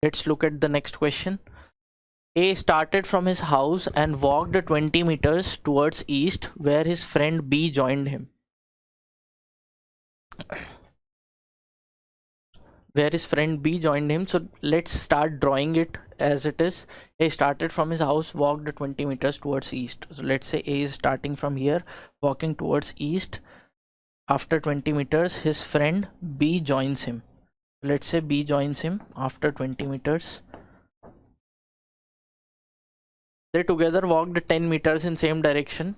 Let's look at the next question. A started from his house and walked 20 meters towards east, where his friend B joined him. So let's start drawing it as it is. A started from his house, walked 20 meters towards east. So let's say A is starting from here, walking towards east. After 20 meters, his friend B joins him. Let's say B joins him after 20 meters. They together walked 10 meters in same direction.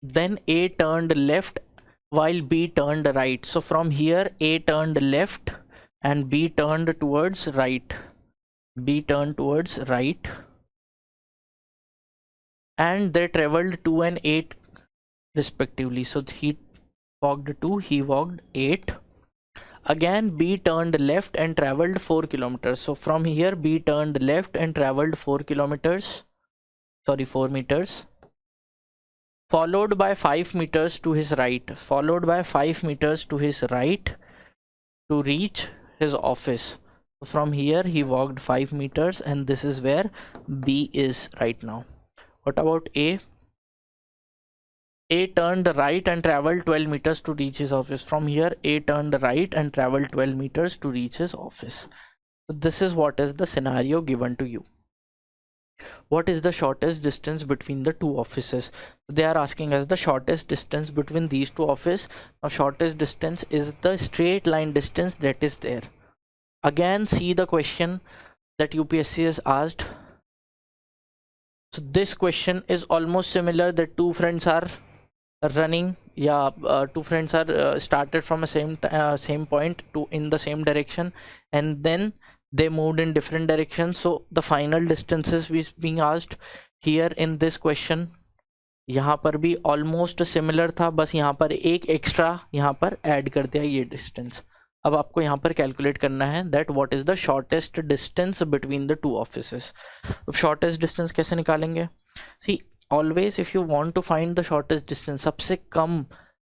Then A turned left while B turned right. So from here A turned left and B turned towards right. And they traveled 2 and 8 respectively. So he walked 2, he walked 8. Again B turned left and traveled 4 kilometers. So from here B turned left and traveled 4 meters, followed by 5 meters to his right, to reach his office. So from here he walked 5 meters and this is where B is right now. What about A? A turned right and traveled 12 meters to reach his office. From here A turned right and traveled 12 meters to reach his office. So this is what is the scenario given to you. What is the shortest distance between the two offices? They are asking us the shortest distance between these two offices. Now shortest distance is the straight line distance that is there. Again see the question that UPSC has asked. So this question is almost similar, that two friends are running, two friends are started from a same point to in the same direction, and then they moved in different directions. So the final distances is being asked here in this question. यहाँ पर भी almost similar था, बस यहाँ पर एक extra यहाँ पर ऐड कर दिया ये डिस्टेंस. अब आपको यहाँ पर कैलकुलेट करना है that what is the shortest distance between the two offices. अब शॉर्टेस्ट डिस्टेंस कैसे निकालेंगे? See always if you want to find the shortest distance, सबसे कम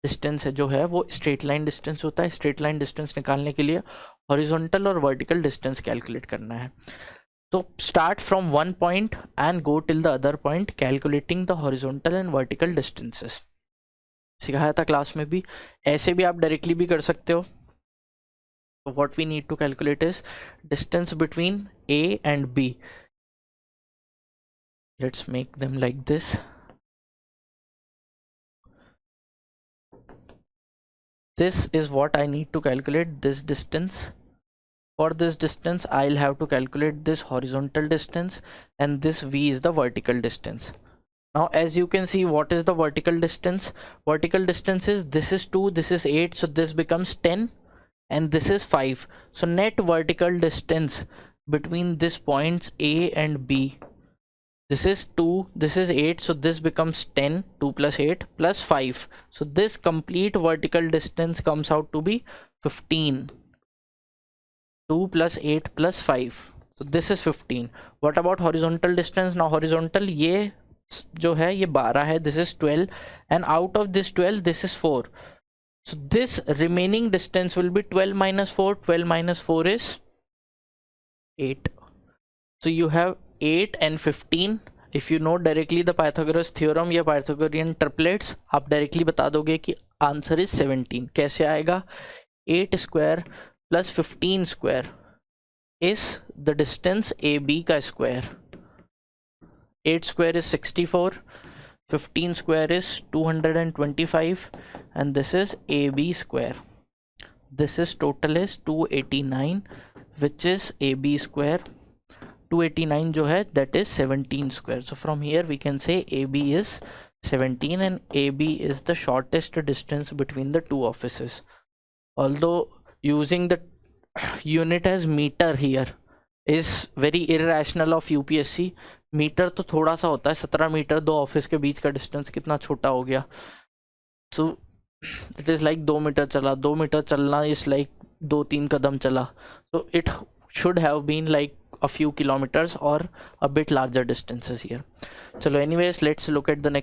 डिस्टेंस है जो है वो स्ट्रेट लाइन डिस्टेंस होता है. स्ट्रेट लाइन डिस्टेंस निकालने के लिए हॉरिजॉन्टल और वर्टिकल डिस्टेंस कैलकुलेट करना है. तो start from one point and go till the other point calculating the horizontal and vertical distances. सिखाया था क्लास में भी, ऐसे भी आप डायरेक्टली भी कर सकते हो. What we need to calculate is distance between A and B. Let's make them like this. This is what I need to calculate, this distance. For this distance I'll have to calculate this horizontal distance, and this V is the vertical distance. Now as you can see, what is the vertical distance? Vertical distance is, this is 2, this is 8, so this becomes 10 and this is 5. So net vertical distance between this points A and B, this is 2, this is 8, so this becomes 10, 2 plus 8 plus 5. So this complete vertical distance comes out to be 15. 2 plus 8 plus 5. So this is 15. What about horizontal distance? Now horizontal ये जो है ये 12 है, this is 12, and out of this 12 this is 4. So this remaining distance will be 12 minus 4. 12 minus 4 is 8. So you have 8 and 15. If you know directly the Pythagoras theorem या Pythagorean triplets, आप directly बता दोगे कि answer is 17. कैसे आएगा? 8 square plus 15 square is the distance AB का square. 8 square is 64. 15 square is 225, and this is AB square. This is total is 289, which is AB square. 289 जो है that is 17 square. So from here we can say AB is 17 and AB is the shortest distance between the two offices. Although using the unit as meter here is very irrational of UPSC. Metre तो थोड़ा सा होता है, 17 metre दो office के बीच का distance कितना छोटा हो गया. So it is like 2 metre चला, 2 मीटर चलना इज लाइक 2-3 कदम चला. so it should have been like a few kilometers or a bit larger distances here. Chalo, anyways, let's look at the next